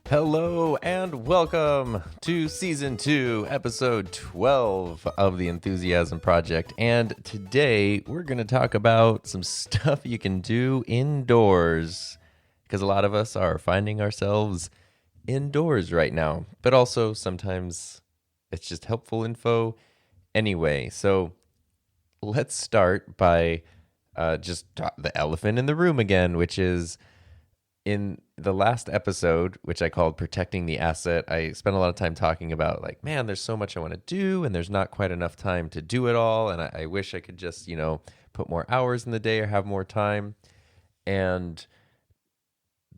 Hello and welcome to Season 2, Episode 12 of the Enthusiasm Project. And today we're going to talk about some stuff you can do indoors. Because a lot of us are finding ourselves indoors right now. But also sometimes it's just helpful info anyway. So let's start by the elephant in the room again, which is in the last episode, which I called Protecting the Asset. I spent a lot of time talking about man, there's so much I want to do and there's not quite enough time to do it all. And I wish I could just, put more hours in the day or have more time. And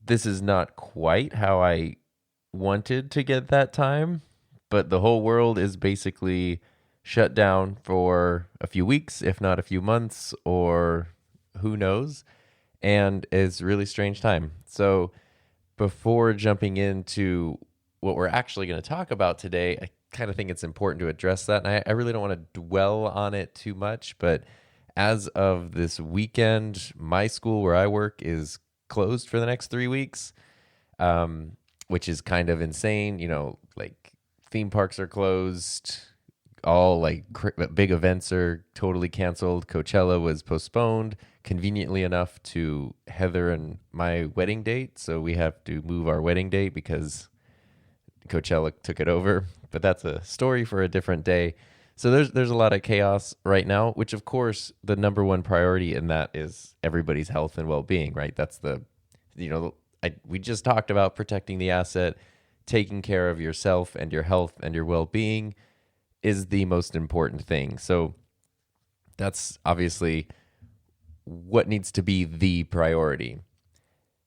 this is not quite how I wanted to get that time, but the whole world is basically shut down for a few weeks, if not a few months, or who knows. And it's a really strange time. So before jumping into what we're actually going to talk about today, I kind of think it's important to address that. And I really don't want to dwell on it too much. But as of this weekend, my school where I work is closed for the next 3 weeks, which is kind of insane. Theme parks are closed. All big events are totally canceled. Coachella was postponed, conveniently enough, to Heather and my wedding date. So we have to move our wedding date because Coachella took it over. But that's a story for a different day. So there's a lot of chaos right now, which of course the number one priority in that is everybody's health and well-being, right? That's we just talked about protecting the asset, taking care of yourself and your health and your well-being is the most important thing. So that's obviously what needs to be the priority.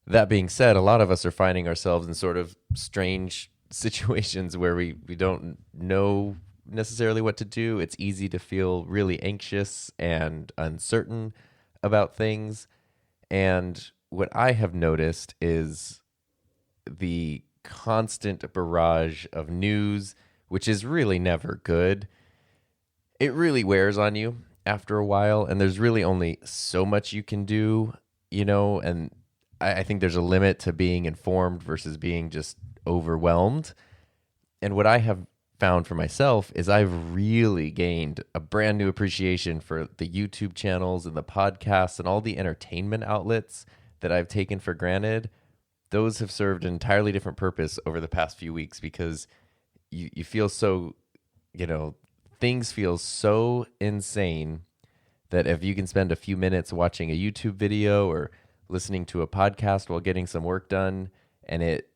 That being said, a lot of us are finding ourselves in sort of strange situations where we don't know necessarily what to do. It's easy to feel really anxious and uncertain about things. And what I have noticed is the constant barrage of news, which is really never good. It really wears on you after a while, and there's really only so much you can do, and I think there's a limit to being informed versus being just overwhelmed. And what I have found for myself is I've really gained a brand new appreciation for the YouTube channels and the podcasts and all the entertainment outlets that I've taken for granted. Those have served an entirely different purpose over the past few weeks because you feel so, things feel so insane that if you can spend a few minutes watching a YouTube video or listening to a podcast while getting some work done, and it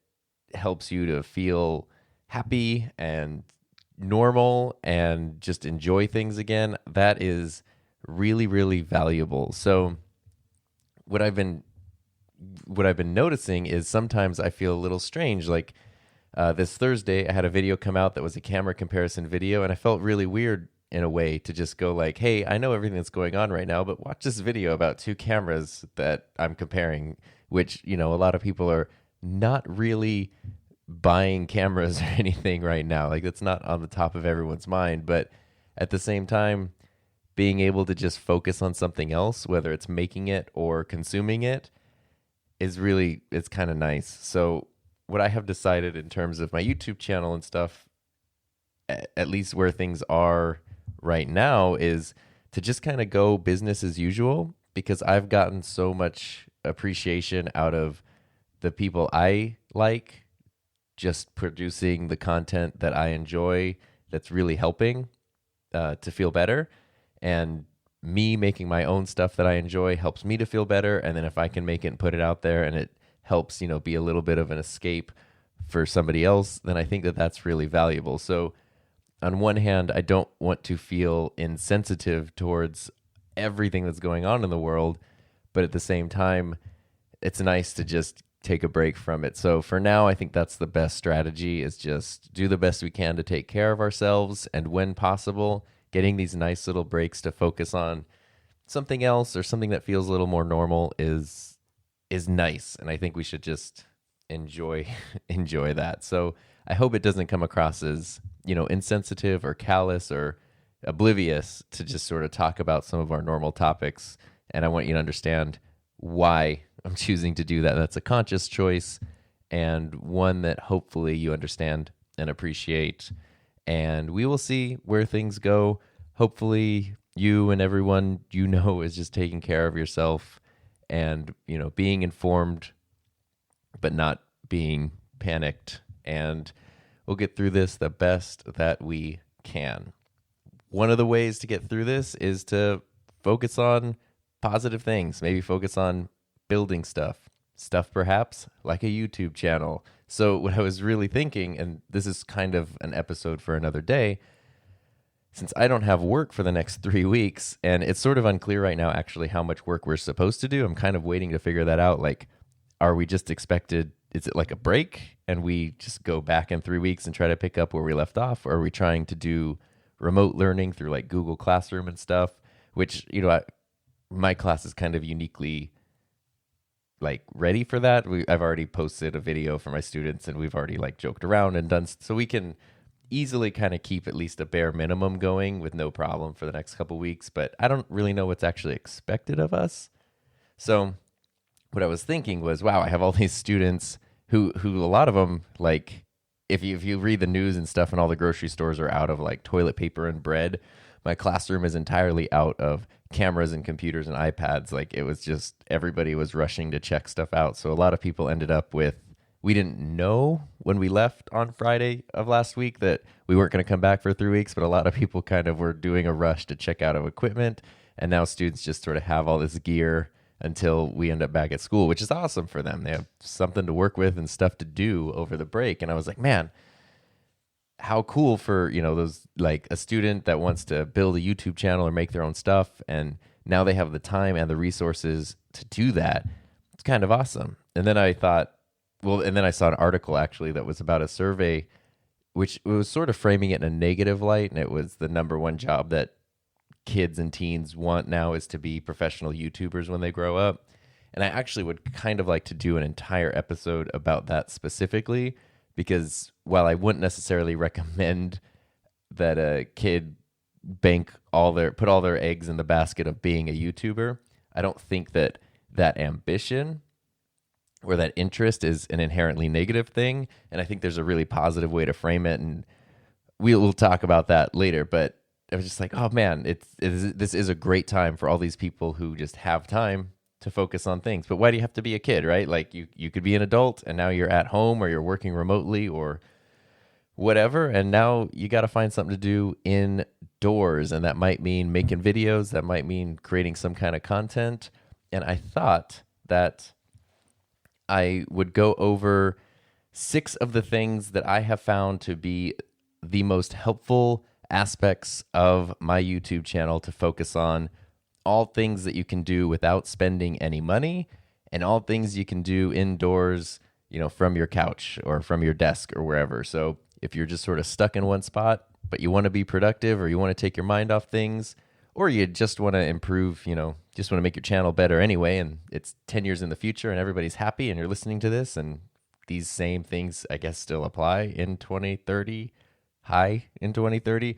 helps you to feel happy and normal and just enjoy things again, that is really, really valuable. So what I've been noticing is sometimes I feel a little strange, this Thursday, I had a video come out that was a camera comparison video, and I felt really weird in a way to just go hey, I know everything that's going on right now, but watch this video about two cameras that I'm comparing, which, a lot of people are not really buying cameras or anything right now. That's not on the top of everyone's mind. But at the same time, being able to just focus on something else, whether it's making it or consuming it, it's kind of nice. So what I have decided in terms of my YouTube channel and stuff, at least where things are right now, is to just kind of go business as usual, because I've gotten so much appreciation out of the people I like just producing the content that I enjoy that's really helping to feel better. And me making my own stuff that I enjoy helps me to feel better. And then if I can make it and put it out there and it helps, be a little bit of an escape for somebody else, then I think that that's really valuable. So on one hand, I don't want to feel insensitive towards everything that's going on in the world, but at the same time, it's nice to just take a break from it. So for now, I think that's the best strategy, is just do the best we can to take care of ourselves, and when possible, getting these nice little breaks to focus on something else or something that feels a little more normal is nice, and I think we should just enjoy that. So I hope it doesn't come across as, insensitive or callous or oblivious to just sort of talk about some of our normal topics. And I want you to understand why I'm choosing to do that. That's a conscious choice, and one that hopefully you understand and appreciate. And we will see where things go. Hopefully, you and everyone you know is just taking care of yourself and, being informed, but not being panicked. And we'll get through this the best that we can. One of the ways to get through this is to focus on positive things, maybe focus on building stuff perhaps like a YouTube channel. So what I was really thinking, and this is kind of an episode for another day, since I don't have work for the next 3 weeks, and it's sort of unclear right now actually how much work we're supposed to do. I'm kind of waiting to figure that out. Like, are we just expected, is it like a break and we just go back in 3 weeks and try to pick up where we left off? Or are we trying to do remote learning through like Google Classroom and stuff, which, my class is kind of uniquely like ready for that. I've already posted a video for my students and we've already like joked around and done, so we can easily kind of keep at least a bare minimum going with no problem for the next couple weeks, but I don't really know what's actually expected of us. So what I was thinking was, wow, I have all these students who a lot of them, like, if you read the news and stuff and all the grocery stores are out of like toilet paper and bread, my classroom is entirely out of cameras and computers and iPads. Like, it was just, everybody was rushing to check stuff out. So a lot of people ended up with, we didn't know when we left on Friday of last week that we weren't going to come back for 3 weeks, but a lot of people kind of were doing a rush to check out of equipment. And now students just sort of have all this gear until we end up back at school, which is awesome for them. They have something to work with and stuff to do over the break. And I was like, man, how cool for, those, like a student that wants to build a YouTube channel or make their own stuff. And now they have the time and the resources to do that. It's kind of awesome. And then I thought, and then I saw an article actually that was about a survey, which was sort of framing it in a negative light. And it was the number one job that kids and teens want now is to be professional YouTubers when they grow up. And I actually would kind of like to do an entire episode about that specifically, because while I wouldn't necessarily recommend that a kid put all their eggs in the basket of being a YouTuber, I don't think that ambition or that interest is an inherently negative thing. And I think there's a really positive way to frame it. And we'll talk about that later. But I was just like, oh man, this is a great time for all these people who just have time to focus on things. But why do you have to be a kid, right? Like, you could be an adult and now you're at home or you're working remotely or whatever. And now you got to find something to do indoors. And that might mean making videos. That might mean creating some kind of content. And I thought that I would go over 6 of the things that I have found to be the most helpful aspects of my YouTube channel to focus on, all things that you can do without spending any money and all things you can do indoors, from your couch or from your desk or wherever. So if you're just sort of stuck in one spot, but you want to be productive or you want to take your mind off things, or you just want to improve, just want to make your channel better anyway, and it's 10 years in the future and everybody's happy and you're listening to this and these same things, I guess, still apply in 2030, in 2030.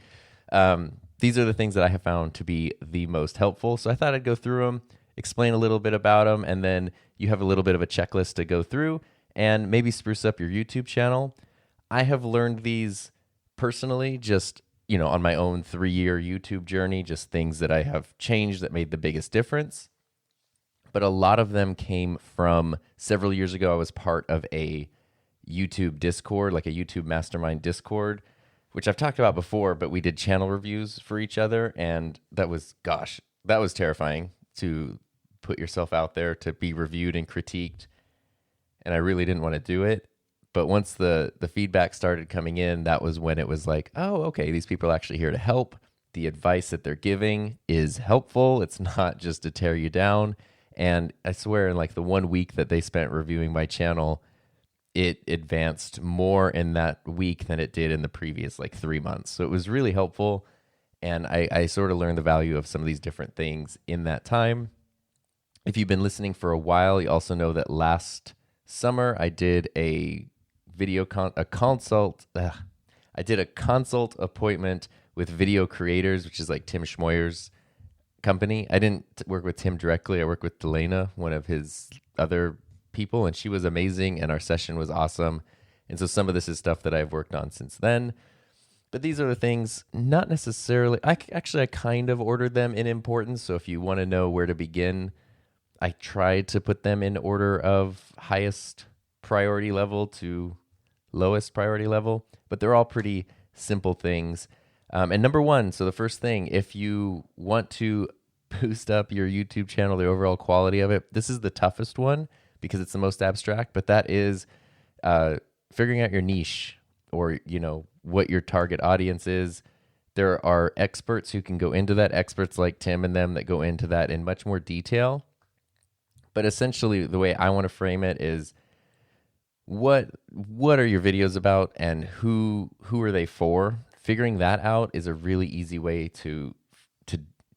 These are the things that I have found to be the most helpful. So I thought I'd go through them, explain a little bit about them, and then you have a little bit of a checklist to go through and maybe spruce up your YouTube channel. I have learned these personally just, on my own 3-year YouTube journey, just things that I have changed that made the biggest difference. But a lot of them came from several years ago. I was part of a YouTube Discord, like a YouTube Mastermind Discord, which I've talked about before, but we did channel reviews for each other. And that was terrifying to put yourself out there to be reviewed and critiqued. And I really didn't want to do it. But once the feedback started coming in, that was when it was like, oh, okay, these people are actually here to help. The advice that they're giving is helpful. It's not just to tear you down. And I swear in like the 1 week that they spent reviewing my channel, it advanced more in that week than it did in the previous like 3 months. So it was really helpful. And I sort of learned the value of some of these different things in that time. If you've been listening for a while, you also know that last summer I did a consult appointment with video creators, which is like Tim Schmoyer's company. I didn't work with Tim directly. I worked with Delana, one of his other people, and she was amazing, and our session was awesome. And so some of this is stuff that I've worked on since then. But these are the things, not necessarily. I kind of ordered them in importance. So if you want to know where to begin, I tried to put them in order of highest priority level to lowest priority level. But they're all pretty simple things. And number one, so the first thing, if you want to boost up your YouTube channel, the overall quality of it, this is the toughest one because it's the most abstract. But that is figuring out your niche, or what your target audience is. There are experts who can go into that, experts like Tim and them that go into that in much more detail. But essentially, the way I want to frame it is, what are your videos about, and who are they for? Figuring that out is a really easy way to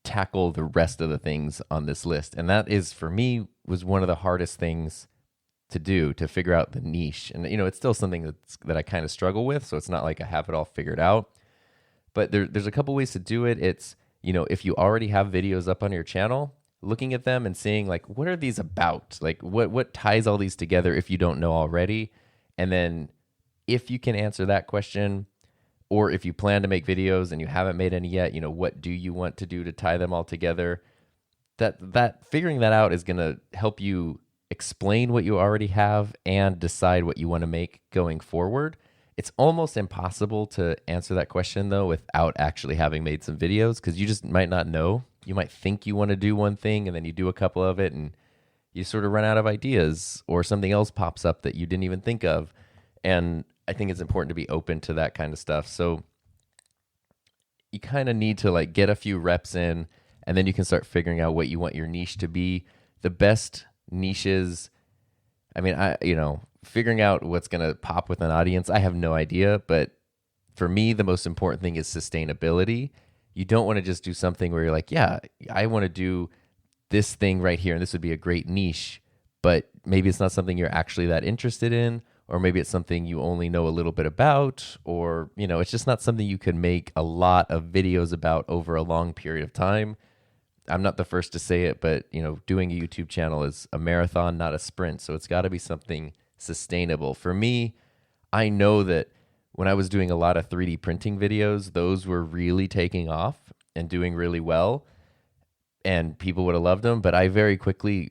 tackle the rest of the things on this list. And that is, for me, was one of the hardest things to do, to figure out the niche. And it's still something that I kind of struggle with, so it's not like I have it all figured out. But there's a couple ways to do it. It's, if you already have videos up on your channel, looking at them and seeing, like, what are these about? Like, what ties all these together if you don't know already? And then if you can answer that question, or if you plan to make videos and you haven't made any yet, what do you want to do to tie them all together? That figuring that out is going to help you explain what you already have and decide what you want to make going forward. It's almost impossible to answer that question, though, without actually having made some videos, because you just might not know. You might think you want to do one thing, and then you do a couple of it, and you sort of run out of ideas, or something else pops up that you didn't even think of. And I think it's important to be open to that kind of stuff. So you kind of need to get a few reps in, and then you can start figuring out what you want your niche to be. The best niches, figuring out what's going to pop with an audience, I have no idea. But for me, the most important thing is sustainability. You don't want to just do something where you're like, yeah, I want to do this thing right here, and this would be a great niche, but maybe it's not something you're actually that interested in, or maybe it's something you only know a little bit about, or, it's just not something you can make a lot of videos about over a long period of time. I'm not the first to say it, but, doing a YouTube channel is a marathon, not a sprint. So it's got to be something sustainable. For me, I know that when I was doing a lot of 3D printing videos, those were really taking off and doing really well, and people would have loved them. But I very quickly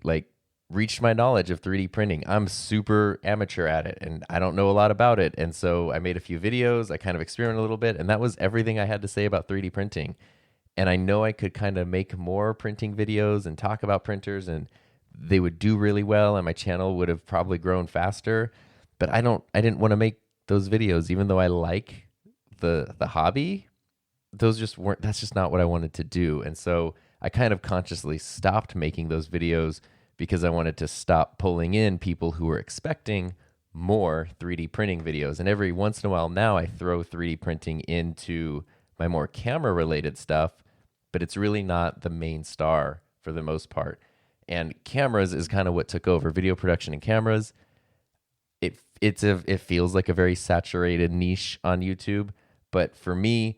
reached my knowledge of 3D printing. I'm super amateur at it, and I don't know a lot about it. And so I made a few videos. I kind of experimented a little bit, and that was everything I had to say about 3D printing. And I know I could kind of make more printing videos and talk about printers, and they would do really well, and my channel would have probably grown faster. But I didn't want to make those videos, even though I like the hobby. That's just not what I wanted to do. And so I kind of consciously stopped making those videos, because I wanted to stop pulling in people who were expecting more 3D printing videos. And every once in a while now, I throw 3D printing into my more camera-related stuff, but it's really not the main star for the most part. And cameras is kind of what took over. Video production and cameras, it feels like a very saturated niche on YouTube. But for me,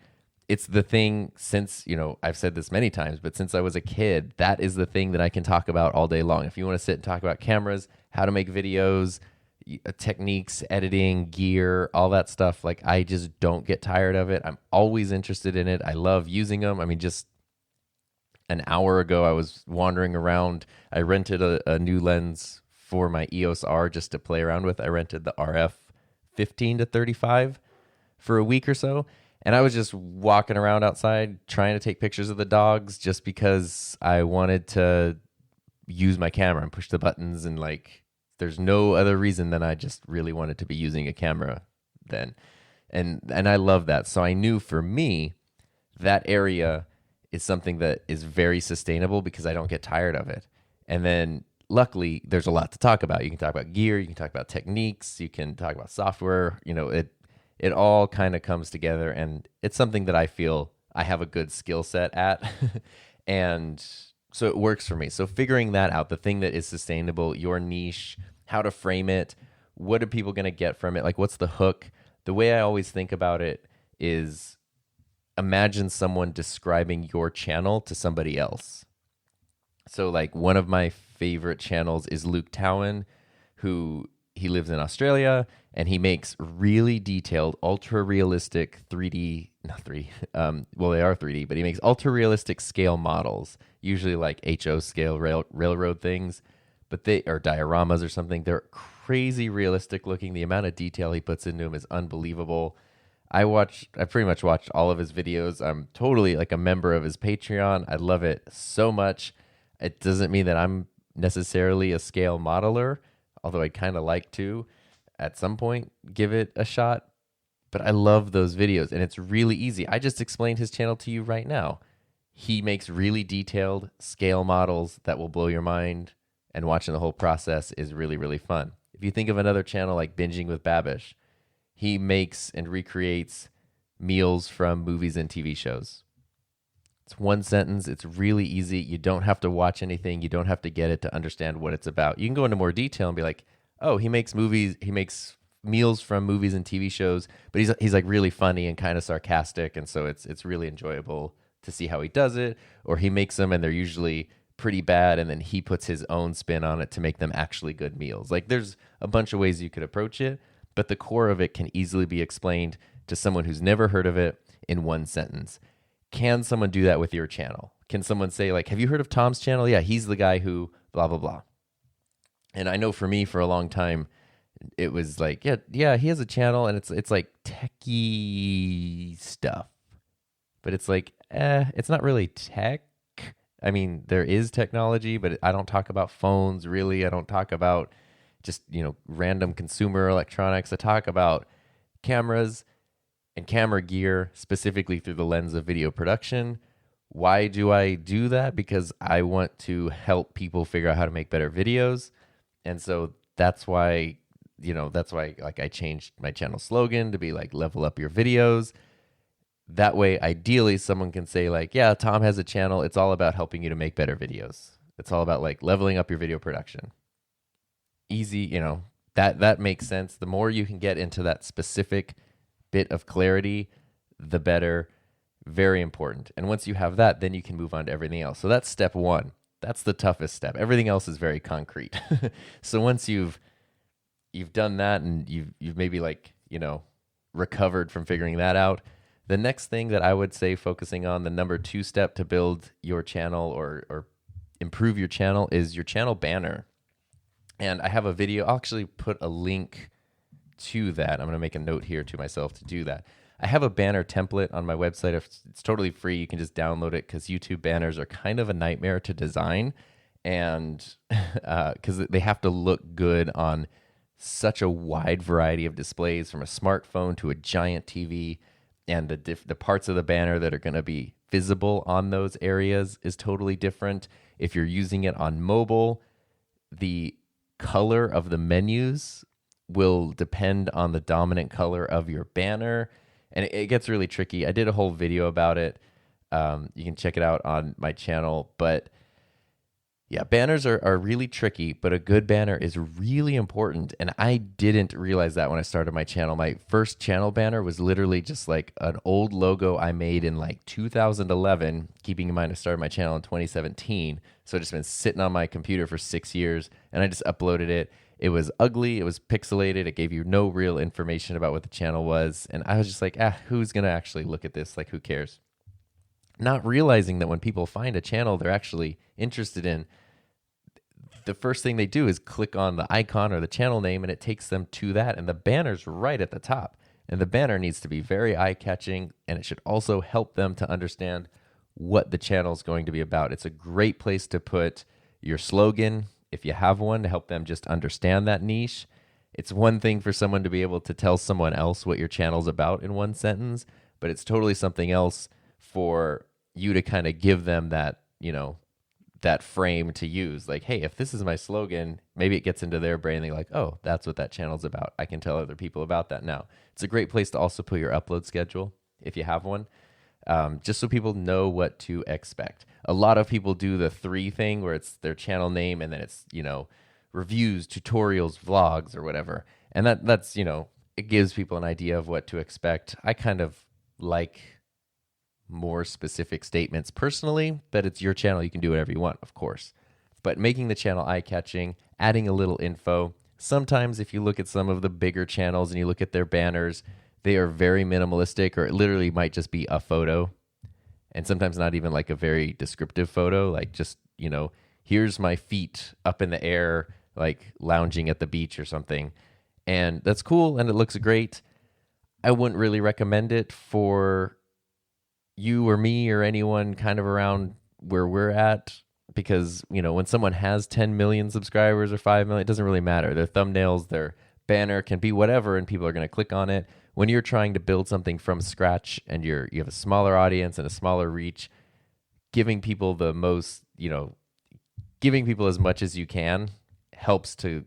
it's the thing, since, I've said this many times, but since I was a kid, that is the thing that I can talk about all day long. If you want to sit and talk about cameras, how to make videos, techniques, editing, gear, all that stuff, I just don't get tired of it. I'm always interested in it. I love using them. Just an hour ago, I was wandering around. I rented a new lens for my EOS R just to play around with. I rented the RF 15 to 35 for a week or so. And I was just walking around outside trying to take pictures of the dogs, just because I wanted to use my camera and push the buttons, and there's no other reason than I just really wanted to be using a camera then. And I love that. So I knew for me, that area is something that is very sustainable because I don't get tired of it. And then luckily there's a lot to talk about. You can talk about gear, you can talk about techniques, you can talk about software, it all kind of comes together, and it's something that I feel I have a good skill set at. And so it works for me. So figuring that out, the thing that is sustainable, your niche, how to frame it, what are people going to get from it? What's the hook? The way I always think about it is, imagine someone describing your channel to somebody else. So one of my favorite channels is Luke Towan, who he lives in Australia, and he makes really detailed, ultra realistic 3D, not 3D, well, they are 3D, but he makes ultra realistic scale models, usually like HO scale railroad things, but they are dioramas or something. They're crazy realistic looking. The amount of detail he puts into them is unbelievable. I pretty much watched all of his videos. I'm totally like a member of his Patreon. I love it so much. It doesn't mean that I'm necessarily a scale modeler, although I'd kind of like to at some point give it a shot. But I love those videos, and it's really easy. I just explained his channel to you right now. He makes really detailed scale models that will blow your mind, and watching the whole process is really, really fun. If you think of another channel like Binging with Babish, he makes and recreates meals from movies and TV shows. It's one sentence. It's really easy. You don't have to watch anything. You don't have to get it to understand what it's about. You can go into more detail and be like, oh, he makes meals from movies and TV shows, but he's like really funny and kind of sarcastic, and so it's really enjoyable to see how he does it. Or he makes them and they're usually pretty bad, and then he puts his own spin on it to make them actually good meals. Like, there's a bunch of ways you could approach it, but the core of it can easily be explained to someone who's never heard of it in one sentence. Can someone do that with your channel? Can someone say, like, have you heard of Tom's channel? Yeah, he's the guy who blah, blah, blah. And I know for me, for a long time, it was like, yeah, he has a channel, and it's like techie stuff. But it's like, it's not really tech. I mean, there is technology, but I don't talk about phones, really. I don't talk about just, random consumer electronics. I talk about cameras and camera gear, specifically through the lens of video production. Why do I do that? Because I want to help people figure out how to make better videos. And so that's why like I changed my channel slogan to be like, level up your videos. That way, ideally, someone can say like, yeah, Tom has a channel. It's all about helping you to make better videos. It's all about like leveling up your video production. Easy, that makes sense. The more you can get into that specific bit of clarity, the better. Very important. And once you have that, then you can move on to everything else. So that's step one. That's the toughest step. Everything else is very concrete. So once you've done that, and you've maybe recovered from figuring that out, the next thing that I would say, focusing on the number 2 step to build your channel or improve your channel, is your channel banner. And I have a video. I'll actually put a link to that. I'm going to make a note here to myself to do that. I have a banner template on my website. It's totally free. You can just download it, because YouTube banners are kind of a nightmare to design, and because they have to look good on such a wide variety of displays, from a smartphone to a giant TV, and the parts of the banner that are going to be visible on those areas is totally different. If you're using it on mobile, the color of the menus will depend on the dominant color of your banner, and it gets really tricky. I did a whole video about it. You can check it out on my channel. But yeah, banners are really tricky, but a good banner is really important. And I didn't realize that when I started my channel. My first channel banner was literally just like an old logo I made in like 2011, keeping in mind I started my channel in 2017. So it's just been sitting on my computer for 6 years, and I just uploaded it. It was ugly. It was pixelated. It gave you no real information about what the channel was. And I was just like, who's going to actually look at this? Like, who cares? Not realizing that when people find a channel they're actually interested in, the first thing they do is click on the icon or the channel name, and it takes them to that. And the banner's right at the top. And the banner needs to be very eye-catching, and it should also help them to understand what the channel is going to be about. It's a great place to put your slogan, if you have one, to help them just understand that niche. It's one thing for someone to be able to tell someone else what your channel's about in one sentence, but it's totally something else for you to kind of give them that, that frame to use. Like, hey, if this is my slogan, maybe it gets into their brain. They're like, oh, that's what that channel's about. I can tell other people about that now. It's a great place to also put your upload schedule, if you have one, just so people know what to expect. A lot of people do the 3 thing, where it's their channel name and then it's, reviews, tutorials, vlogs, or whatever. And that's, it gives people an idea of what to expect. I kind of like more specific statements personally, but it's your channel. You can do whatever you want, of course. But making the channel eye-catching, adding a little info, sometimes if you look at some of the bigger channels and you look at their banners, they are very minimalistic, or it literally might just be a photo, and sometimes not even like a very descriptive photo, like just, here's my feet up in the air, like lounging at the beach or something. And that's cool and it looks great. I wouldn't really recommend it for you or me or anyone kind of around where we're at, because, when someone has 10 million subscribers or 5 million, it doesn't really matter. Their thumbnails, their banner can be whatever, and people are going to click on it. When you're trying to build something from scratch and you have a smaller audience and a smaller reach, giving people the most, giving people as much as you can helps to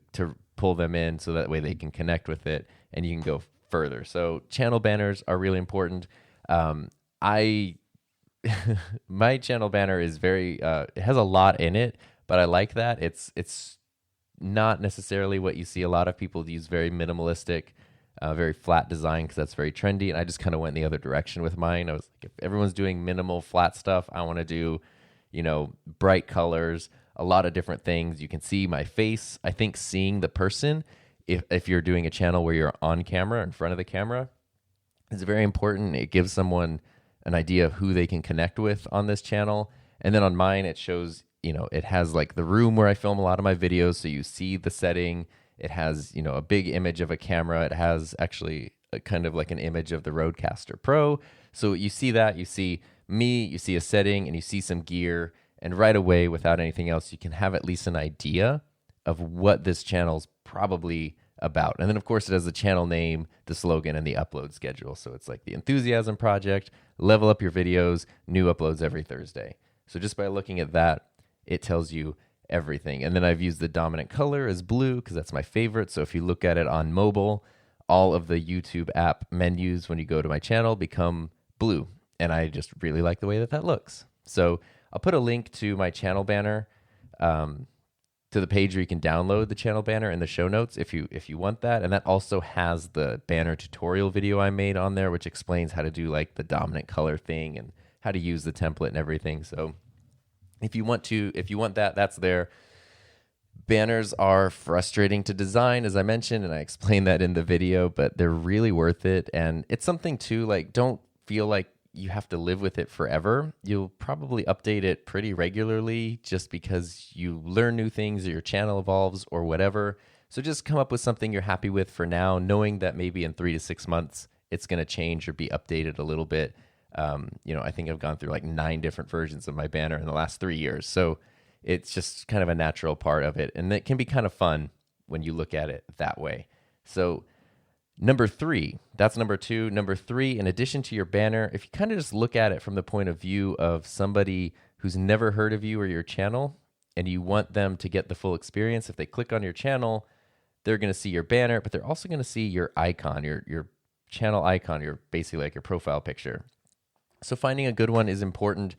pull them in, so that way they can connect with it and you can go further. So channel banners are really important. My channel banner is very, it has a lot in it, but I like that. It's not necessarily what you see. A lot of people use very minimalistic, very flat design, because that's very trendy. And I just kind of went in the other direction with mine. I was like, if everyone's doing minimal flat stuff, I want to do, bright colors, a lot of different things. You can see my face. I think seeing the person, if you're doing a channel where you're on camera, in front of the camera, is very important. It gives someone an idea of who they can connect with on this channel. And then on mine, it shows, it has like the room where I film a lot of my videos. So you see the setting. It has, a big image of a camera. It has actually a kind of like an image of the Rodecaster Pro. So you see that, you see me, you see a setting, and you see some gear. And right away, without anything else, you can have at least an idea of what this channel's probably about. And then, of course, it has the channel name, the slogan, and the upload schedule. So it's like the Enthusiasm Project, level up your videos, new uploads every Thursday. So just by looking at that, it tells you everything. And then I've used the dominant color as blue because that's my favorite. So if you look at it on mobile, all of the YouTube app menus when you go to my channel become blue. And I just really like the way that looks. So I'll put a link to my channel banner, to the page where you can download the channel banner in the show notes if you want that. And that also has the banner tutorial video I made on there, which explains how to do like the dominant color thing and how to use the template and everything. So if you want that, that's there. Banners are frustrating to design, as I mentioned, and I explained that in the video, but they're really worth it. And it's something too, like, don't feel like you have to live with it forever. You'll probably update it pretty regularly just because you learn new things or your channel evolves or whatever. So just come up with something you're happy with for now, knowing that maybe in 3 to 6 months, it's going to change or be updated a little bit. I think I've gone through like 9 different versions of my banner in the last 3 years. So it's just kind of a natural part of it. And it can be kind of fun when you look at it that way. So number 3, that's number 2. Number 3, in addition to your banner, if you kind of just look at it from the point of view of somebody who's never heard of you or your channel, and you want them to get the full experience, if they click on your channel, they're going to see your banner, but they're also going to see your icon, your channel icon, your basically like your profile picture. So finding a good one is important.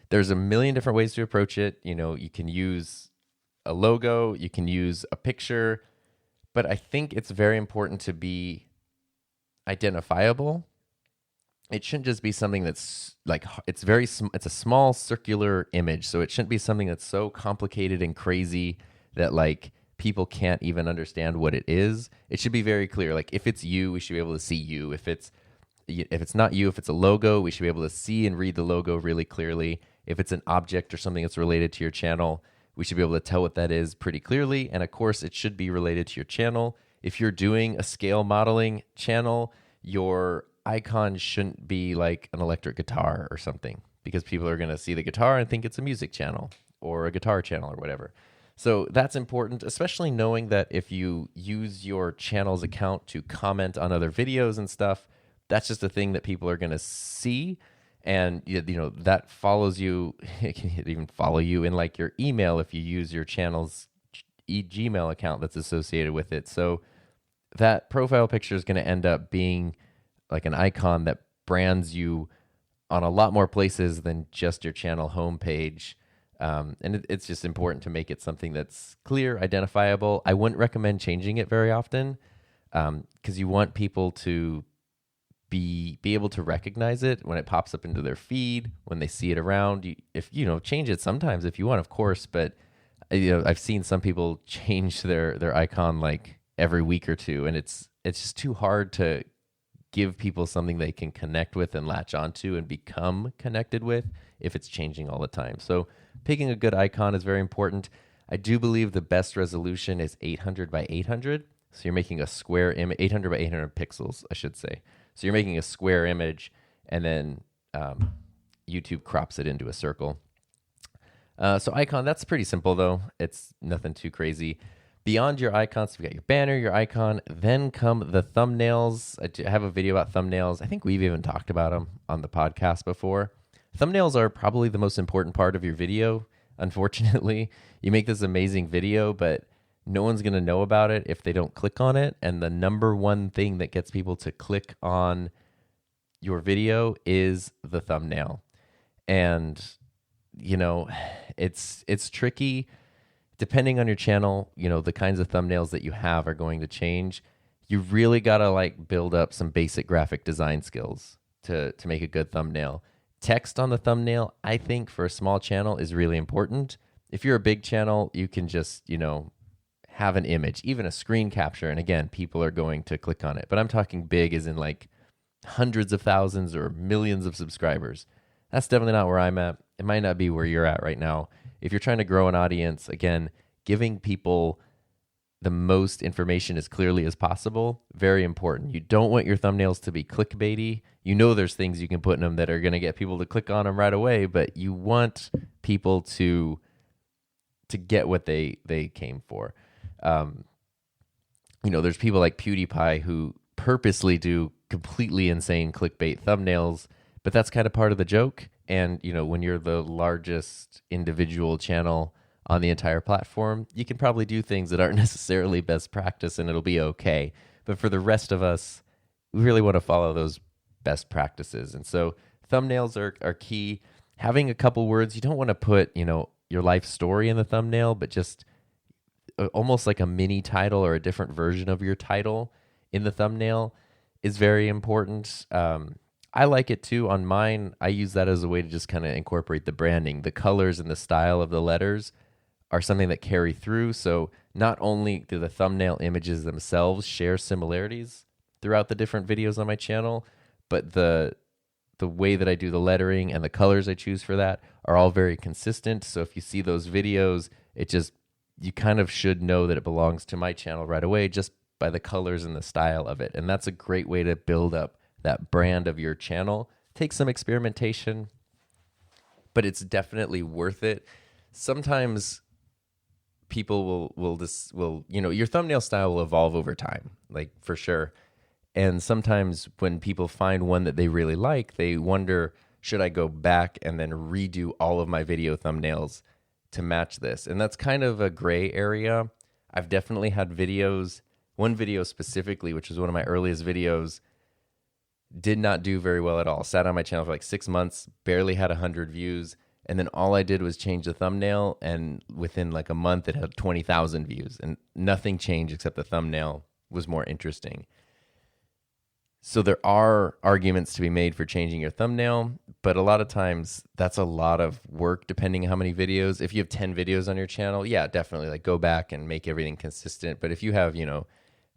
There's a million different ways to approach it. You can use a logo, you can use a picture, but I think it's very important to be identifiable. It shouldn't just be something that's like, it's a small circular image. So it shouldn't be something that's so complicated and crazy that like people can't even understand what it is. It should be very clear. Like if it's you, we should be able to see you. If it's not you, if it's a logo, we should be able to see and read the logo really clearly. If it's an object or something that's related to your channel, we should be able to tell what that is pretty clearly. And of course, it should be related to your channel. If you're doing a scale modeling channel, your icon shouldn't be like an electric guitar or something, because people are going to see the guitar and think it's a music channel or a guitar channel or whatever. So that's important, especially knowing that if you use your channel's account to comment on other videos and stuff, that's just a thing that people are going to see. And that follows you. It can even follow you in like your email if you use your channel's Gmail account that's associated with it. So that profile picture is going to end up being like an icon that brands you on a lot more places than just your channel homepage. And it's just important to make it something that's clear, identifiable. I wouldn't recommend changing it very often because you want people to be able to recognize it when it pops up into their feed, when they see it around. If change it sometimes if you want, of course, but I've seen some people change their icon like every week or two, and it's just too hard to give people something they can connect with and latch onto and become connected with if it's changing all the time. So picking a good icon is very important. I do believe the best resolution is 800 by 800. So you're making a square image, 800 by 800 pixels, I should say. So you're making a square image, and then YouTube crops it into a circle. So icon, that's pretty simple though. It's nothing too crazy. Beyond your icons, you've got your banner, your icon, then come the thumbnails. I have a video about thumbnails. I think we've even talked about them on the podcast before. Thumbnails are probably the most important part of your video. Unfortunately, you make this amazing video, but no one's going to know about it if they don't click on it. And the number one thing that gets people to click on your video is the thumbnail. And, you know, it's tricky. Depending on your channel, you know, the kinds of thumbnails that you have are going to change. You really got to like build up some basic graphic design skills to make a good thumbnail. Text on the thumbnail, I think for a small channel is really important. If you're a big channel, you can just, you know, have an image, even a screen capture. And again, people are going to click on it. But I'm talking big as in like hundreds of thousands or millions of subscribers. That's definitely not where I'm at. It might not be where you're at right now. If you're trying to grow an audience, again, giving people the most information as clearly as possible, very important. You don't want your thumbnails to be clickbaity. You know there's things you can put in them that are going to get people to click on them right away, but you want people to get what they came for. You know, there's people like PewDiePie who purposely do completely insane clickbait thumbnails, but that's kind of part of the joke. And, you know, when you're the largest individual channel on the entire platform, you can probably do things that aren't necessarily best practice and it'll be okay. But for the rest of us, we really want to follow those best practices. And so thumbnails are key. Having a couple words, you don't want to put, you know, your life story in the thumbnail, but just almost like a mini title or a different version of your title in the thumbnail is very important. I like it too. On mine, I use that as a way to just kind of incorporate the branding. The colors and the style of the letters are something that carry through. So not only do the thumbnail images themselves share similarities throughout the different videos on my channel, but the way that I do the lettering and the colors I choose for that are all very consistent. So if you see those videos, you kind of should know that it belongs to my channel right away just by the colors and the style of it. And that's a great way to build up that brand of your channel. Take some experimentation, but it's definitely worth it. Sometimes people will you know, your thumbnail style will evolve over time, like for sure. And sometimes when people find one that they really like, they wonder, should I go back and then redo all of my video thumbnails to match this? And that's kind of a gray area. I've definitely had videos, one video specifically, which was one of my earliest videos, did not do very well at all. Sat on my channel for like 6 months, barely had 100 views. And then all I did was change the thumbnail. And within like a month, it had 20,000 views. And nothing changed except the thumbnail was more interesting. So there are arguments to be made for changing your thumbnail. But a lot of times, that's a lot of work depending on how many videos. If you have 10 videos on your channel, yeah, definitely like go back and make everything consistent. But if you have, you know,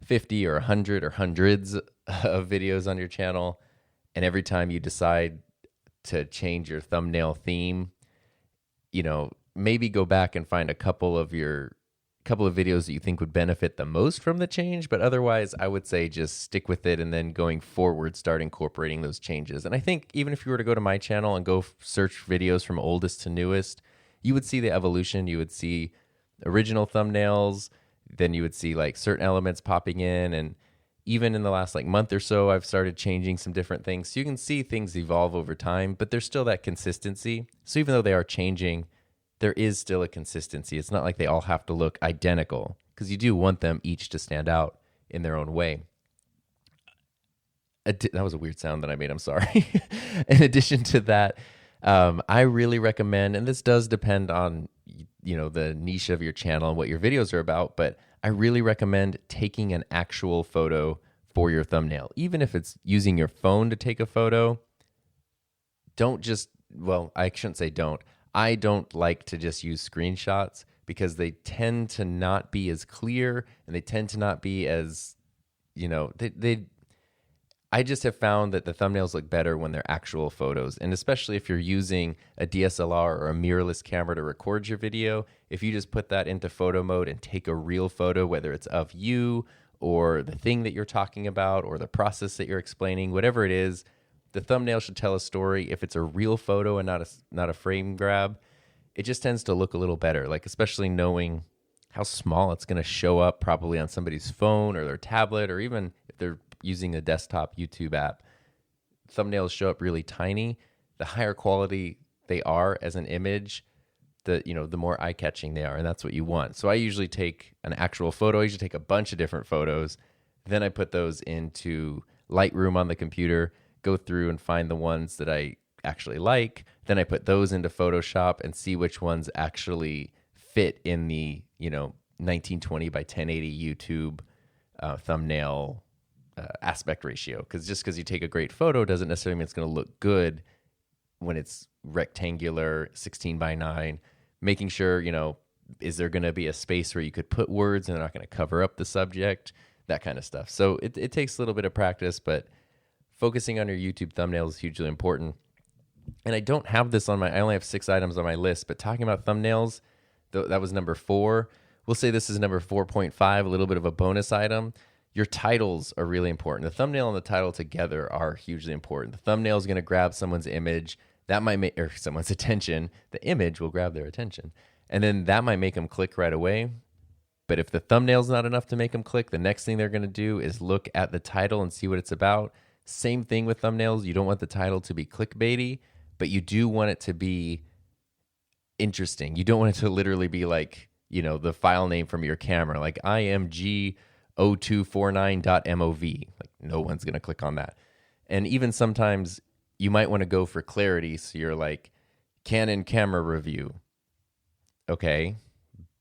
50 or 100 or hundreds of videos on your channel, and every time you decide to change your thumbnail theme, you know, maybe go back and find a couple of videos that you think would benefit the most from the change. But otherwise, I would say just stick with it, and then going forward, start incorporating those changes. And I think even if you were to go to my channel and go search videos from oldest to newest, you would see the evolution. You would see original thumbnails, then you would see like certain elements popping in. And even in the last like month or so, I've started changing some different things. So you can see things evolve over time, but there's still that consistency. So even though they are changing, there is still a consistency. It's not like they all have to look identical, because you do want them each to stand out in their own way. That was a weird sound that I made. I'm sorry. In addition to that, I really recommend, and this does depend on, you know, the niche of your channel and what your videos are about, but I really recommend taking an actual photo for your thumbnail. Even if it's using your phone to take a photo, don't just, well, I shouldn't say don't. I don't like to just use screenshots, because they tend to not be as clear, and they tend to not be as, I just have found that the thumbnails look better when they're actual photos. And especially if you're using a DSLR or a mirrorless camera to record your video, if you just put that into photo mode and take a real photo, whether it's of you or the thing that you're talking about or the process that you're explaining, whatever it is, the thumbnail should tell a story. If it's a real photo and not a frame grab, it just tends to look a little better, like especially knowing how small it's going to show up probably on somebody's phone or their tablet, or even if they're using a desktop YouTube app. Thumbnails show up really tiny. The higher quality they are as an image, the more eye-catching they are, and that's what you want. So I usually take an actual photo. I usually take a bunch of different photos. Then I put those into Lightroom on the computer, go through and find the ones that I actually like. Then I put those into Photoshop and see which ones actually fit in the 1920 by 1080 YouTube thumbnail aspect ratio. Because just because you take a great photo doesn't necessarily mean it's going to look good when it's rectangular 16 by 9. Making sure, is there going to be a space where you could put words and they're not going to cover up the subject, that kind of stuff. So it takes a little bit of practice, but focusing on your YouTube thumbnail is hugely important. And I don't have this I only have 6 items on my list, but talking about thumbnails, that was number 4. We'll say this is number 4.5, a little bit of a bonus item. Your titles are really important. The thumbnail and the title together are hugely important. The thumbnail is going to grab someone's image. That might make, or someone's attention. The image will grab their attention. And then that might make them click right away. But if the thumbnail's not enough to make them click, the next thing they're going to do is look at the title and see what it's about. Same thing with thumbnails. You don't want the title to be clickbaity, but you do want it to be interesting. You don't want it to literally be like, the file name from your camera, like img0249.mov. Like no one's going to click on that. And even sometimes you might want to go for clarity. So you're like, Canon camera review. Okay,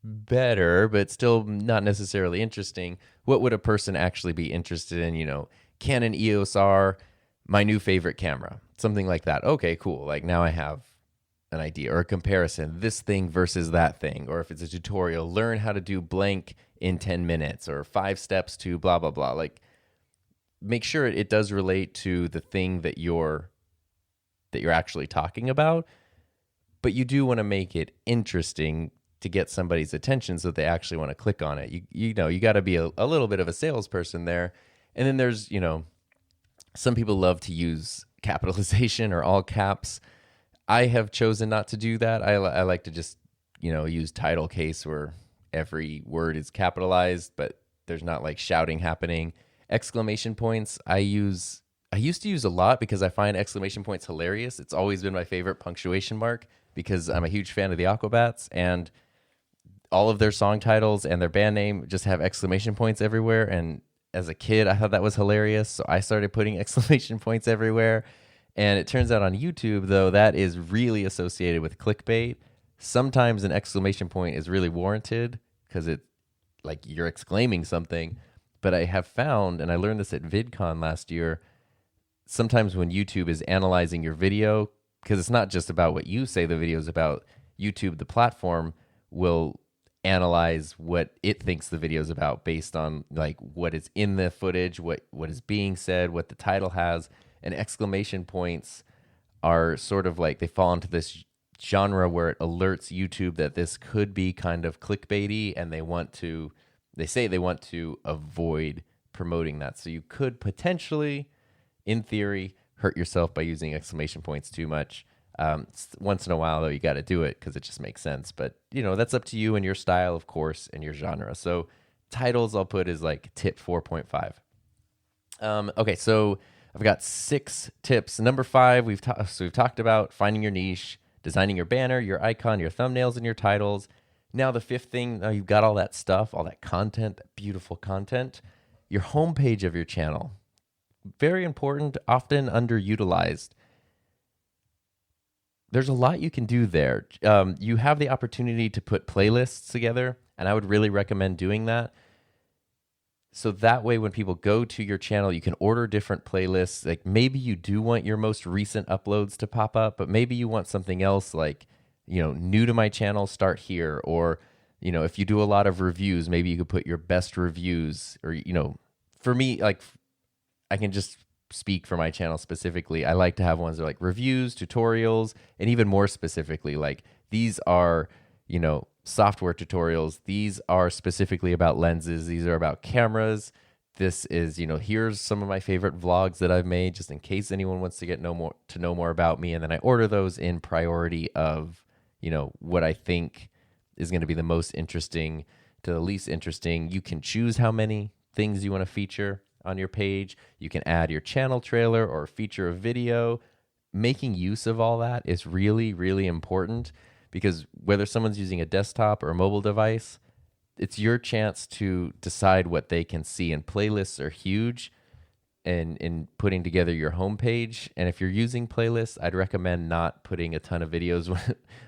better, but still not necessarily interesting. What would a person actually be interested in? Canon EOS R, my new favorite camera, something like that. Okay, cool. Like now I have an idea or a comparison, this thing versus that thing. Or if it's a tutorial, learn how to do blank in 10 minutes or 5 steps to blah, blah, blah. Like make sure it does relate to the thing that you're actually talking about, but you do want to make it interesting to get somebody's attention so that they actually want to click on it. You got to be a little bit of a salesperson there. And then there's, some people love to use capitalization or all caps. I have chosen not to do that. I like to just, use title case where every word is capitalized, but there's not like shouting happening. Exclamation points I used to use a lot because I find exclamation points hilarious. It's always been my favorite punctuation mark because I'm a huge fan of the Aquabats, and all of their song titles and their band name just have exclamation points everywhere. And as a kid, I thought that was hilarious. So I started putting exclamation points everywhere. And it turns out on YouTube, though, that is really associated with clickbait. Sometimes an exclamation point is really warranted because it, like, you're exclaiming something. But I have found, and I learned this at VidCon last year, sometimes when YouTube is analyzing your video, because it's not just about what you say the video is about, YouTube, the platform, will analyze what it thinks the video is about based on like what is in the footage, what is being said, what the title has. And exclamation points are sort of like, they fall into this genre where it alerts YouTube that this could be kind of clickbaity, and they say they want to avoid promoting that. So you could potentially, in theory, hurt yourself by using exclamation points too much. Once in a while, though, you got to do it because it just makes sense. But, that's up to you and your style, of course, and your genre. So titles I'll put is like tip 4.5. Okay, so I've got 6 tips. Number 5, we've talked about finding your niche, designing your banner, your icon, your thumbnails, and your titles. Now the 5th thing, you've got all that stuff, all that content, that beautiful content. Your homepage of your channel. Very important, often underutilized. There's a lot you can do there. You have the opportunity to put playlists together, and I would really recommend doing that. So that way, when people go to your channel, you can order different playlists. Like maybe you do want your most recent uploads to pop up, but maybe you want something else like, new to my channel, start here, or If you do a lot of reviews, maybe you could put your best reviews, or, for me, like, I can just speak for my channel specifically. I like to have ones that are like reviews, tutorials, and even more specifically, like these are, software tutorials. These are specifically about lenses. These are about cameras. This is, here's some of my favorite vlogs that I've made, just in case anyone wants to know more about me. And then I order those in priority of, what I think is going to be the most interesting to the least interesting. You can choose how many things you want to feature on your page. You can add your channel trailer or feature a video. Making use of all that is really, really important, because whether someone's using a desktop or a mobile device, it's your chance to decide what they can see. And playlists are huge in putting together your homepage. And if you're using playlists, I'd recommend not putting a ton of videos.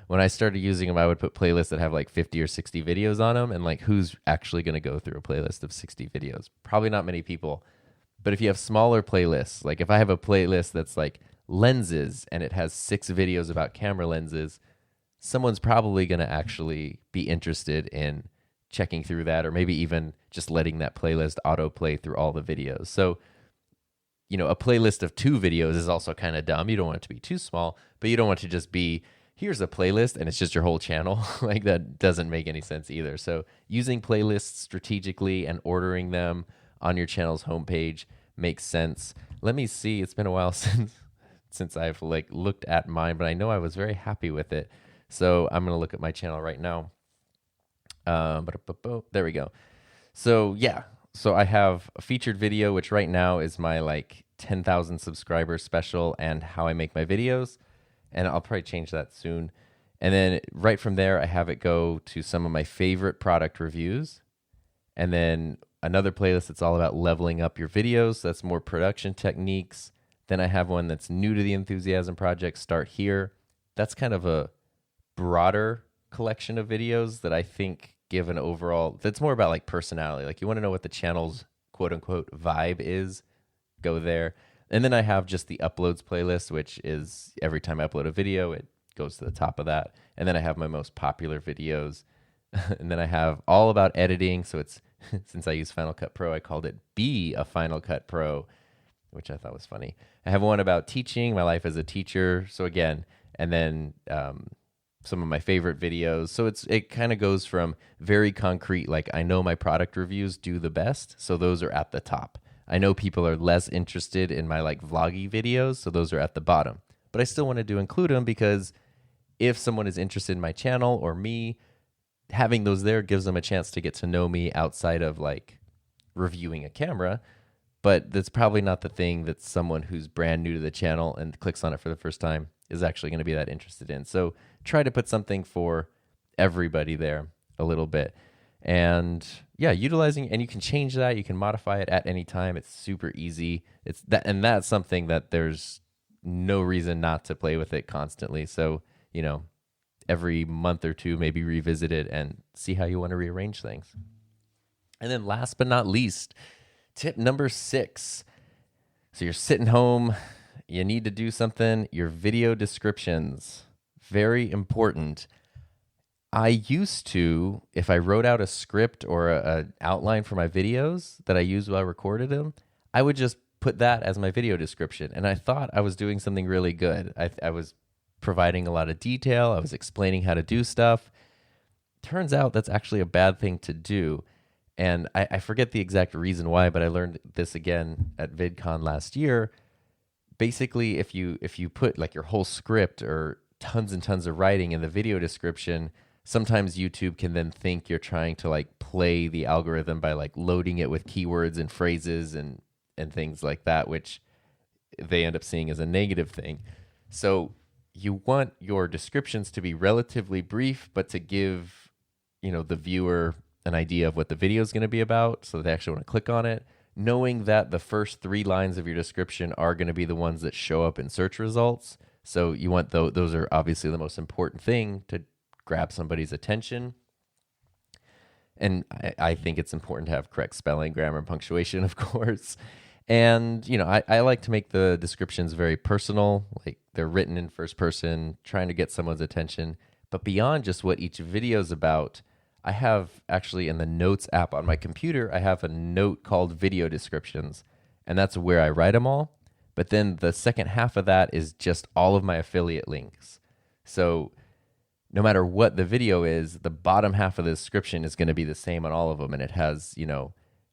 When I started using them, I would put playlists that have like 50 or 60 videos on them. And like, who's actually going to go through a playlist of 60 videos? Probably not many people. But if you have smaller playlists, like if I have a playlist that's like lenses and it has 6 videos about camera lenses, someone's probably going to actually be interested in checking through that, or maybe even just letting that playlist autoplay through all the videos. So, a playlist of 2 videos is also kind of dumb. You don't want it to be too small, but you don't want it to just be, here's a playlist and it's just your whole channel. Like, that doesn't make any sense either. So using playlists strategically and ordering them on your channel's homepage makes sense. Let me see. It's been a while since I've looked at mine, but I know I was very happy with it. So I'm going to look at my channel right now. There we go. So yeah. So I have a featured video, which right now is my 10,000 subscribers special and how I make my videos. And I'll probably change that soon. And then right from there, I have it go to some of my favorite product reviews. And then another playlist that's all about leveling up your videos. So that's more production techniques. Then I have one that's new to the Enthusiasm Project, Start Here. That's kind of a broader collection of videos that I think give an overall, that's more about personality. Like, you want to know what the channel's quote unquote vibe is, go there. And then I have just the uploads playlist, which is every time I upload a video, it goes to the top of that. And then I have my most popular videos. And then I have all about editing. So it's, since I use Final Cut Pro, I called it Be a Final Cut Pro, which I thought was funny. I have one about teaching, my life as a teacher. So again, and then some of my favorite videos. So it kind of goes from very concrete, like I know my product reviews do the best, so those are at the top. I know people are less interested in my vloggy videos, so those are at the bottom. But I still wanted to include them because if someone is interested in my channel or me, having those there gives them a chance to get to know me outside of reviewing a camera. But that's probably not the thing that someone who's brand new to the channel and clicks on it for the first time is actually going to be that interested in. So try to put something for everybody there a little bit. And yeah, utilizing, and you can change that. You can modify it at any time. It's super easy. And that's something that there's no reason not to play with it constantly. So, every month or two, maybe revisit it and see how you want to rearrange things. And then last but not least, tip number 6. So you're sitting home, you need to do something, your video descriptions. Very important. I used to, if I wrote out a script or an outline for my videos that I used while I recorded them, I would just put that as my video description. And I thought I was doing something really good. I was providing a lot of detail. I was explaining how to do stuff. Turns out that's actually a bad thing to do. And I forget the exact reason why, but I learned this again at VidCon last year. Basically, if you put your whole script or tons and tons of writing in the video description, sometimes YouTube can then think you're trying to play the algorithm by loading it with keywords and phrases and things like that, which they end up seeing as a negative thing. So you want your descriptions to be relatively brief, but to give the viewer an idea of what the video is going to be about, so they actually want to click on it, knowing that the first 3 lines of your description are going to be the ones that show up in search results. So you want those are obviously the most important thing to grab somebody's attention. And I think it's important to have correct spelling, grammar, and punctuation, of course. And, I like to make the descriptions very personal, like they're written in first person, trying to get someone's attention. But beyond just what each video is about, I have actually in the Notes app on my computer, I have a note called video descriptions, and that's where I write them all. But then the second half of that is just all of my affiliate links. So no matter what the video is, the bottom half of the description is going to be the same on all of them. And it has,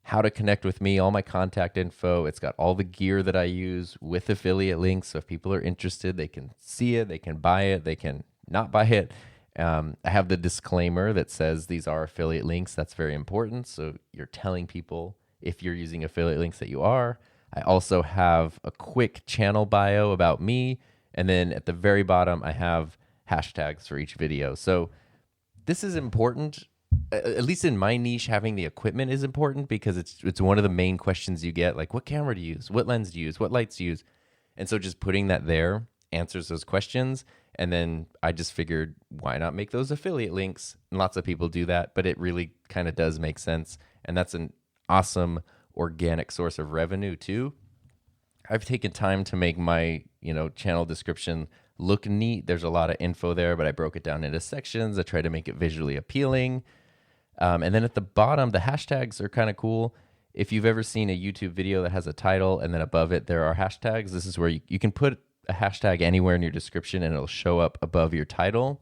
how to connect with me, all my contact info. It's got all the gear that I use with affiliate links. So if people are interested, they can see it, they can buy it, they can not buy it. I have the disclaimer that says these are affiliate links. That's very important. So you're telling people if you're using affiliate links that you are. I also have a quick channel bio about me. And then at the very bottom, I have hashtags for each video. So this is important. At least in my niche, having the equipment is important because it's one of the main questions you get. Like, what camera do you use? What lens do you use? What lights do you use? And so just putting that there answers those questions. And then I just figured, why not make those affiliate links? And lots of people do that, but it really kind of does make sense. And that's an awesome organic source of revenue too. I've taken time to make my, channel description look neat. There's a lot of info there, but I broke it down into sections. I try to make it visually appealing. And then at the bottom, the hashtags are kind of cool. If you've ever seen a YouTube video that has a title and then above it there are hashtags, this is where you can put a hashtag anywhere in your description and it'll show up above your title.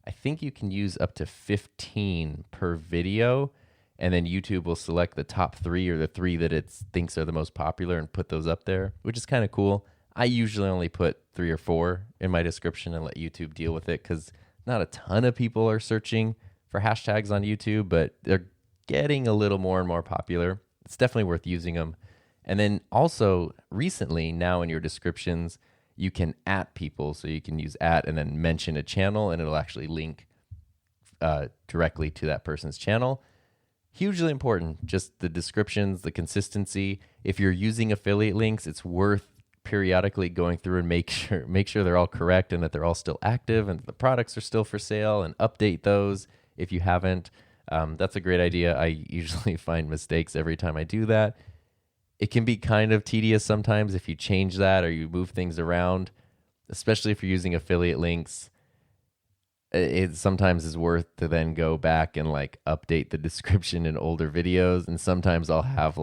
I think you can use up to 15 per video, and then YouTube will select the top 3 or the 3 that it thinks are the most popular and put those up there, which is kind of cool. I usually only put 3 or 4 in my description and let YouTube deal with it because not a ton of people are searching for hashtags on YouTube, but they're getting a little more and more popular. It's definitely worth using them. And then also recently, now in your descriptions, you can @ people. So you can use @ and then mention a channel and it'll actually link directly to that person's channel. Hugely important, just the descriptions, the consistency. If you're using affiliate links, it's worth periodically going through and make sure they're all correct and that they're all still active and the products are still for sale, and update those if you haven't. That's a great idea. I usually find mistakes every time I do that. It can be kind of tedious sometimes if you change that or you move things around, especially if you're using affiliate links. It sometimes is worth to then go back and update the description in older videos. And sometimes I'll have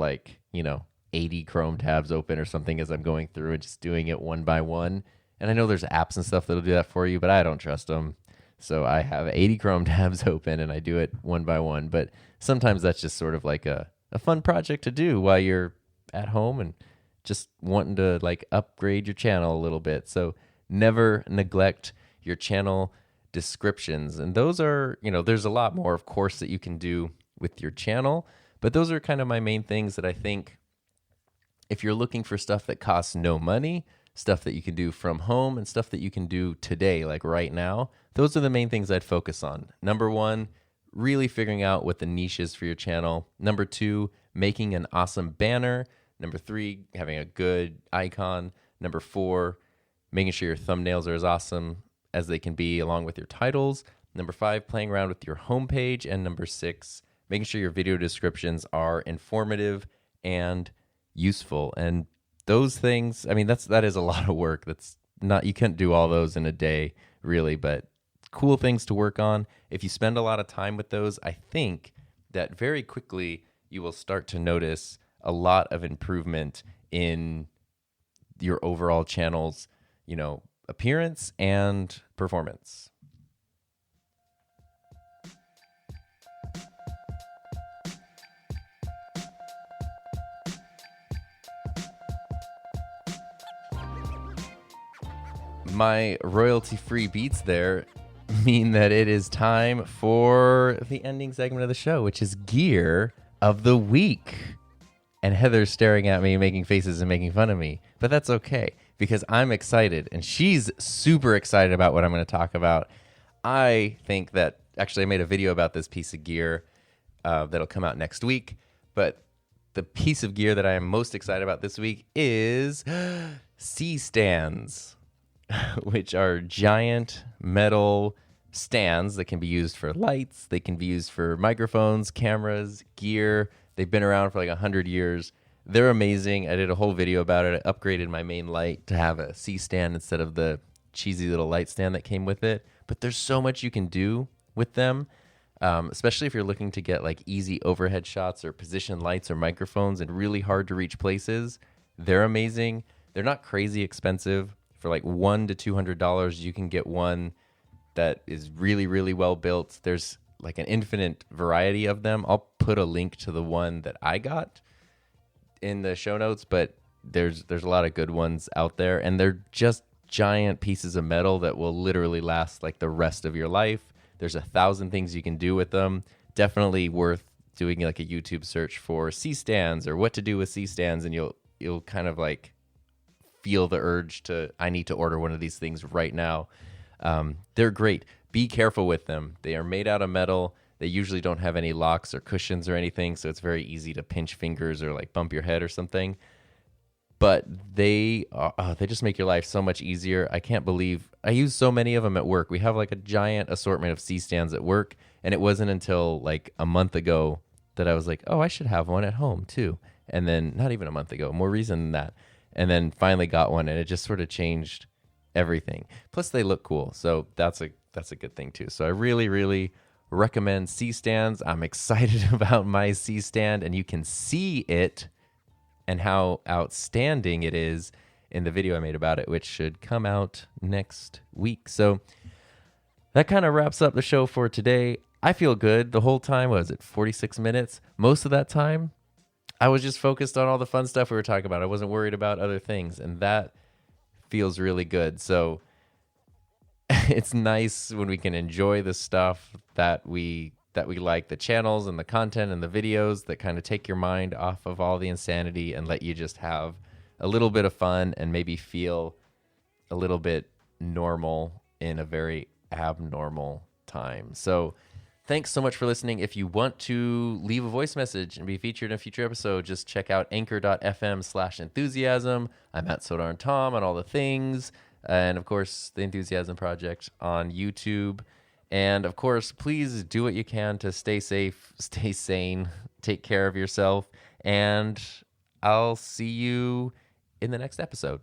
80 Chrome tabs open or something as I'm going through and just doing it one by one. And I know there's apps and stuff that'll do that for you, but I don't trust them. So I have 80 Chrome tabs open and I do it one by one. But sometimes that's just sort of like a fun project to do while you're at home and just wanting to upgrade your channel a little bit. So never neglect your channel descriptions. And those are, there's a lot more, of course, that you can do with your channel. But those are kind of my main things that I think if you're looking for stuff that costs no money, stuff that you can do from home, and stuff that you can do today, like right now, those are the main things I'd focus on. Number 1, really figuring out what the niche is for your channel. Number 2, making an awesome banner. Number 3, having a good icon. Number 4, making sure your thumbnails are as awesome as they can be along with your titles. Number 5, playing around with your homepage. And number 6, making sure your video descriptions are informative and useful. And those things, that is a lot of work. You can't do all those in a day, really, but cool things to work on. If you spend a lot of time with those, I think that very quickly you will start to notice a lot of improvement in your overall channel's, appearance and performance. My royalty-free beats there mean that it is time for the ending segment of the show, which is Gear of the Week. And Heather's staring at me, making faces and making fun of me. But that's okay, because I'm excited, and she's super excited about what I'm going to talk about. I think that, actually, I made a video about this piece of gear that'll come out next week. But the piece of gear that I am most excited about this week is C-stands, which are giant metal stands that can be used for lights. They can be used for microphones, cameras, gear. They've been around for 100 years. They're amazing. I did a whole video about it. I upgraded my main light to have a C-stand instead of the cheesy little light stand that came with it. But there's so much you can do with them. especially if you're looking to get like easy overhead shots or position lights or microphones in really hard to reach places. They're amazing. They're not crazy expensive. For like $100 to $200, you can get one that is really, really well built. There's like an infinite variety of them. I'll put a link to the one that I got in the show notes, but there's a lot of good ones out there, and they're just giant pieces of metal that will literally last like the rest of your life. There's 1,000 things you can do with them. Definitely worth doing like a YouTube search for C-stands or what to do with C-stands, and you'll kind of like feel the urge to, I need to order one of these things right now. They're great. Be careful with them. They are made out of metal. They usually don't have any locks or cushions or anything, so it's very easy to pinch fingers or like bump your head or something. But they just make your life so much easier. I can't believe I use so many of them at work. We have like a giant assortment of C-stands at work, and it wasn't until like a month ago that I was like, oh, I should have one at home too. And then not even a month ago, more reason than that. And then finally got one, and it just sort of changed everything. Plus they look cool, so that's a good thing too. So I really, really recommend C-stands. I'm excited about my C-stand, and you can see it and how outstanding it is in the video I made about it, which should come out next week. So that kind of wraps up the show for today. I feel good the whole time. What was it, 46 minutes? Most of that time, I was just focused on all the fun stuff we were talking about. I wasn't worried about other things, and that feels really good. So it's nice when we can enjoy the stuff that we like, the channels and the content and the videos that kind of take your mind off of all the insanity and let you just have a little bit of fun and maybe feel a little bit normal in a very abnormal time. So thanks so much for listening. If you want to leave a voice message and be featured in a future episode, just check out anchor.fm/enthusiasm. I'm at Sodar and Tom on all the things. And of course, the Enthusiasm Project on YouTube. And of course, please do what you can to stay safe, stay sane, take care of yourself. And I'll see you in the next episode.